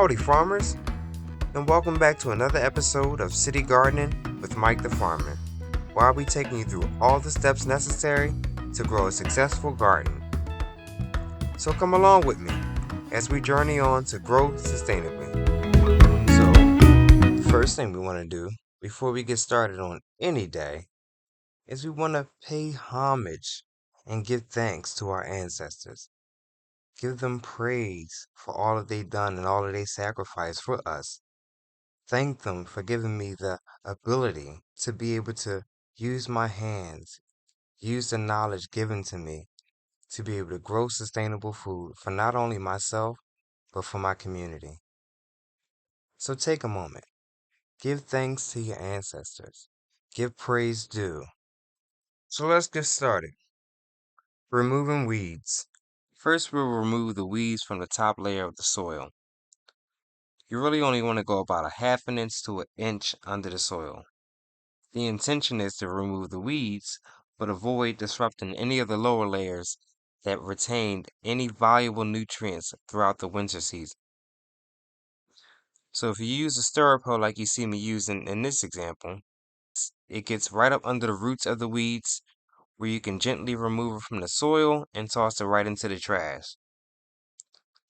Howdy, farmers, and welcome back to another episode of City Gardening with Mike the Farmer, where I'll be taking you through all the steps necessary to grow a successful garden. So come along with me as we journey on to grow sustainably. So, the first thing we want to do before we get started on any day is we want to pay homage and give thanks to our ancestors. Give them praise for all that they've done and all that they sacrificed for us. Thank them for giving me the ability to be able to use my hands, use the knowledge given to me to be able to grow sustainable food for not only myself, but for my community. So take a moment, give thanks to your ancestors, give praise due. So let's get started. Removing weeds. First, we'll remove the weeds from the top layer of the soil. You really only want to go about a half an inch to an inch under the soil. The intention is to remove the weeds, but avoid disrupting any of the lower layers that retained any valuable nutrients throughout the winter season. So if you use a stirrup hoe like you see me using in this example, it gets right up under the roots of the weeds where you can gently remove it from the soil and toss it right into the trash.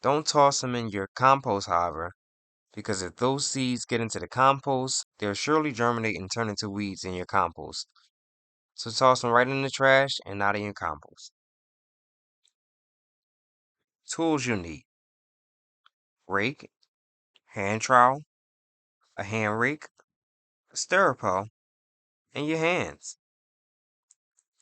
Don't toss them in your compost, however, because if those seeds get into the compost, they'll surely germinate and turn into weeds in your compost. So toss them right in the trash and not in your compost. Tools you need: rake, hand trowel, a hand rake, a stirrup hoe, and your hands.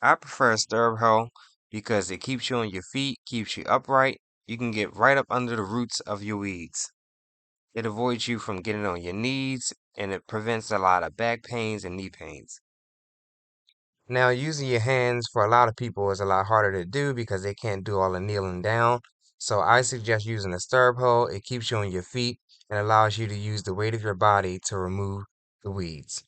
I prefer a stirrup hoe because it keeps you on your feet, keeps you upright. You can get right up under the roots of your weeds. It avoids you from getting on your knees and it prevents a lot of back pains and knee pains. Now, using your hands for a lot of people is a lot harder to do because they can't do all the kneeling down. So I suggest using a stirrup hoe. It keeps you on your feet and allows you to use the weight of your body to remove the weeds.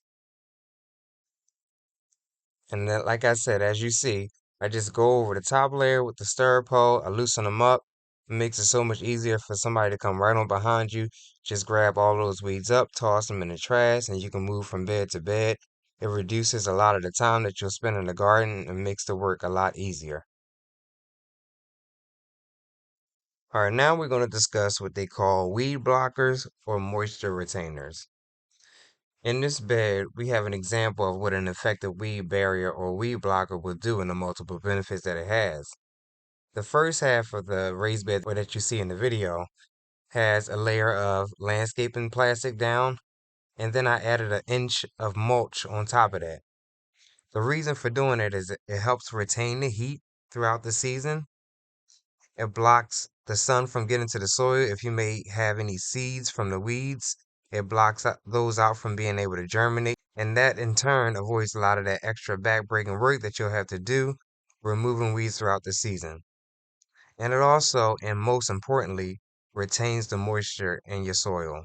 And then, like I said, as you see, I just go over the top layer with the stirrup hoe. I loosen them up. It makes it so much easier for somebody to come right on behind you. Just grab all those weeds up, toss them in the trash, and you can move from bed to bed. It reduces a lot of the time that you'll spend in the garden and makes the work a lot easier. All right, now we're going to discuss what they call weed blockers or moisture retainers. In this bed, we have an example of what an effective weed barrier or weed blocker will do and the multiple benefits that it has. The first half of the raised bed that you see in the video has a layer of landscaping plastic down, and then I added an inch of mulch on top of that. The reason for doing it is it helps retain the heat throughout the season. It blocks the sun from getting to the soil. If you may have any seeds from the weeds, it blocks those out from being able to germinate. And that in turn avoids a lot of that extra back-breaking work that you'll have to do removing weeds throughout the season. And it also, and most importantly, retains the moisture in your soil.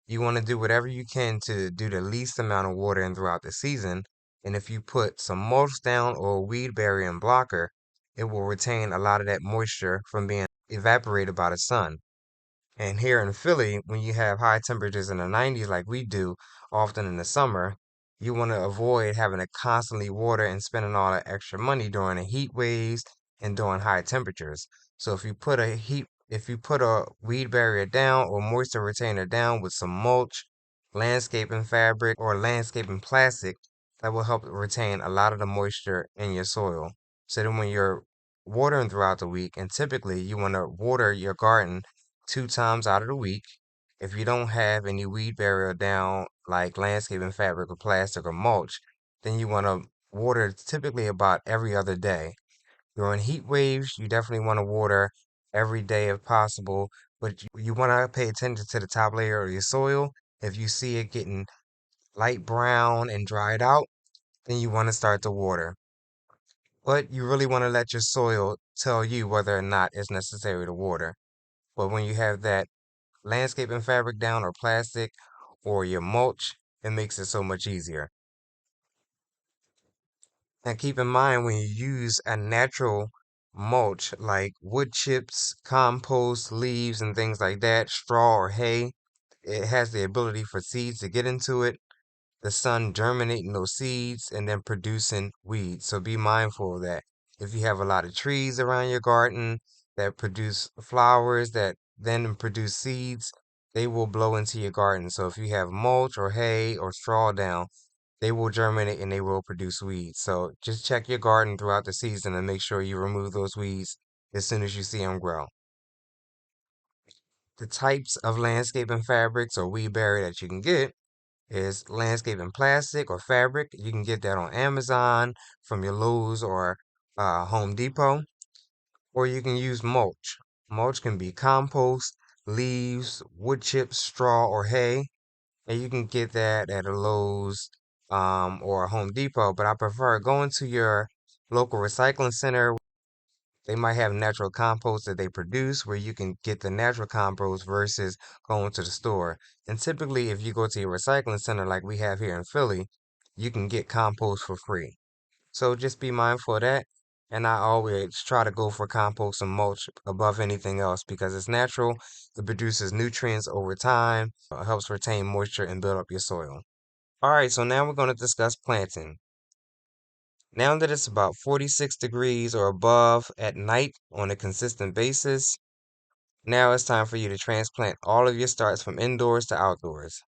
You want to do whatever you can to do the least amount of water in throughout the season. And if you put some mulch down or a weed barrier and blocker, it will retain a lot of that moisture from being evaporated by the sun. And here in Philly, when you have high temperatures in the 90s like we do often in the summer, you want to avoid having to constantly water and spending all that extra money during the heat waves and during high temperatures. So if you put a weed barrier down or moisture retainer down with some mulch, landscaping fabric, or landscaping plastic, that will help retain a lot of the moisture in your soil. So then when you're watering throughout the week, and typically you want to water your garden 2 times out of the week. If you don't have any weed barrier down, like landscaping fabric or plastic or mulch, then you want to water typically about every other day. During heat waves, you definitely want to water every day if possible, but you want to pay attention to the top layer of your soil. If you see it getting light brown and dried out, then you want to start to water. But you really want to let your soil tell you whether or not it's necessary to water. But when you have that landscaping fabric down or plastic or your mulch, it makes it so much easier. And keep in mind when you use a natural mulch like wood chips, compost, leaves, and things like that, straw or hay. It has the ability for seeds to get into it, the sun germinating those seeds, and then producing weeds. So be mindful of that. If you have a lot of trees around your garden that produce flowers that then produce seeds, they will blow into your garden. So if you have mulch or hay or straw down, they will germinate and they will produce weeds. So just check your garden throughout the season and make sure you remove those weeds as soon as you see them grow. The types of landscaping fabrics or weed barrier that you can get is landscaping plastic or fabric. You can get that on Amazon from your Lowe's or Home Depot, or you can use mulch. Mulch can be compost, leaves, wood chips, straw, or hay, and you can get that at a Lowe's or a Home Depot. But I prefer going to your local recycling center. They might have natural compost that they produce where you can get the natural compost versus going to the store. And typically, if you go to your recycling center like we have here in Philly, you can get compost for free. So just be mindful of that. And I always try to go for compost and mulch above anything else because it's natural. It produces nutrients over time. It helps retain moisture and build up your soil. All right, so now we're going to discuss planting. Now that it's about 46 degrees or above at night on a consistent basis, now it's time for you to transplant all of your starts from indoors to outdoors.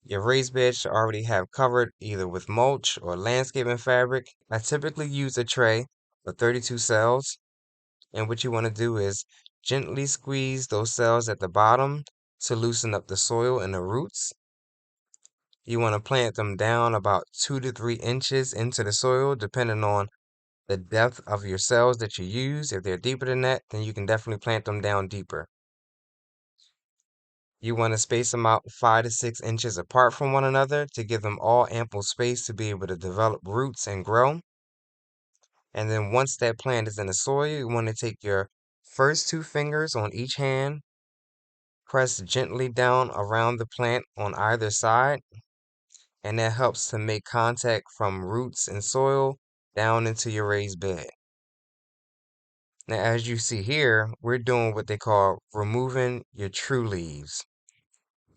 Your raised bed should already have covered either with mulch or landscaping fabric. I typically use a tray with 32 cells, and what you want to do is gently squeeze those cells at the bottom to loosen up the soil and the roots. You want to plant them down about 2 to 3 inches into the soil, depending on the depth of your cells that you use. If they're deeper than that, then you can definitely plant them down deeper. You want to space them out 5 to 6 inches apart from one another to give them all ample space to be able to develop roots and grow. And then once that plant is in the soil, you want to take your first 2 fingers on each hand, press gently down around the plant on either side, and that helps to make contact from roots and soil down into your raised bed. Now, as you see here, we're doing what they call removing your true leaves.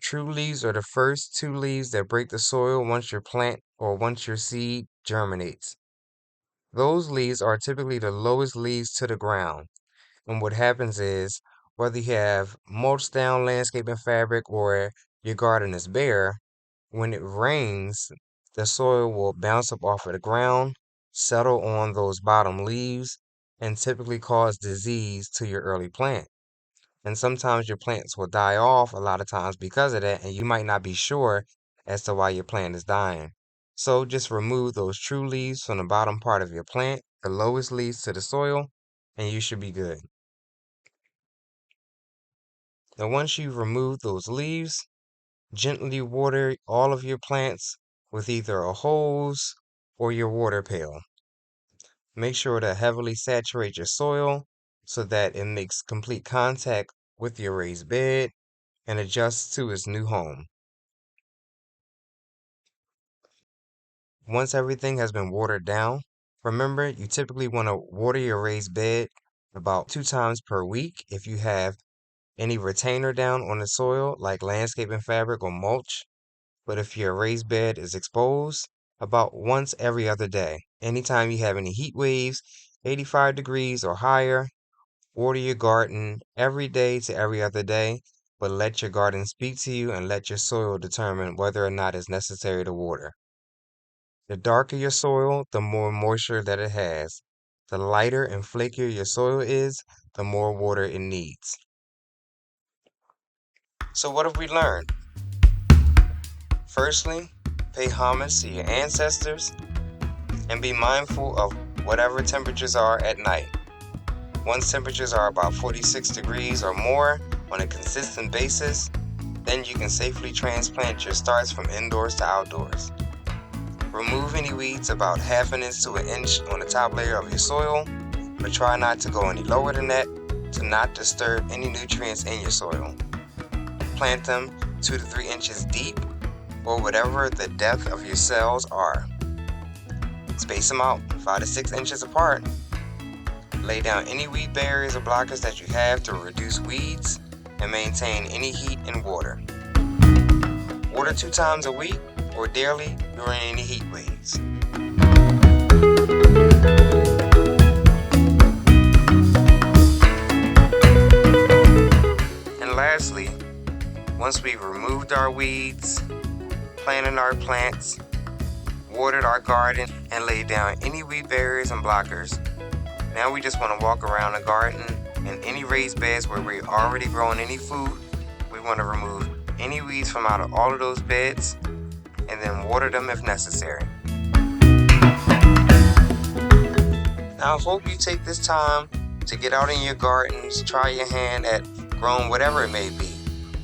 True leaves are the first 2 leaves that break the soil once your plant or once your seed germinates. Those leaves are typically the lowest leaves to the ground. And what happens is, whether you have mulched down landscaping fabric or your garden is bare, when it rains, the soil will bounce up off of the ground, settle on those bottom leaves, and typically cause disease to your early plant. And sometimes your plants will die off a lot of times because of that, and you might not be sure as to why your plant is dying. So just remove those true leaves from the bottom part of your plant, the lowest leaves to the soil, and you should be good. Now, once you've removed those leaves, gently water all of your plants with either a hose or your water pail. Make sure to heavily saturate your soil so that it makes complete contact with your raised bed and adjusts to its new home. Once everything has been watered down, remember you typically want to water your raised bed about 2 times per week if you have any retainer down on the soil like landscaping fabric or mulch. But if your raised bed is exposed, about once every other day. Anytime you have any heat waves, 85 degrees or higher, water your garden every day to every other day, but let your garden speak to you and let your soil determine whether or not it's necessary to water. The darker your soil, the more moisture that it has. The lighter and flakier your soil is, the more water it needs. So what have we learned? Firstly, pay homage to your ancestors and be mindful of whatever temperatures are at night. Once temperatures are about 46 degrees or more on a consistent basis, then you can safely transplant your starts from indoors to outdoors. Remove any weeds about 1/2 inch to 1 inch on the top layer of your soil, but try not to go any lower than that to not disturb any nutrients in your soil. Plant them 2 to 3 inches deep or whatever the depth of your cells are. Space them out 5 to 6 inches apart. Lay down any weed barriers or blockers that you have to reduce weeds and maintain any heat and water. Water 2 times a week or daily during any heat waves. And lastly, once we've removed our weeds, planted our plants, watered our garden, and laid down any weed barriers and blockers, now we just want to walk around the garden and any raised beds where we're already growing any food. We want to remove any weeds from out of all of those beds and then water them if necessary. Now I hope you take this time to get out in your gardens, try your hand at growing whatever it may be.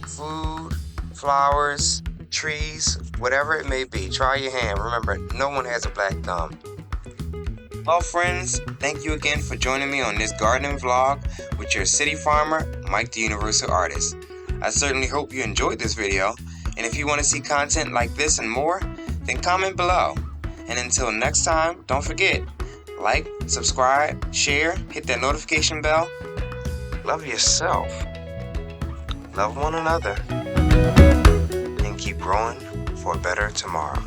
Food, flowers, trees, whatever it may be. Try your hand. Remember, no one has a black thumb. Well, friends, thank you again for joining me on this gardening vlog with your city farmer, Mike the Universal Artist. I certainly hope you enjoyed this video, and if you want to see content like this and more, then comment below. And until next time, don't forget, like, subscribe, share, hit that notification bell. Love yourself, love one another, and keep growing for a better tomorrow.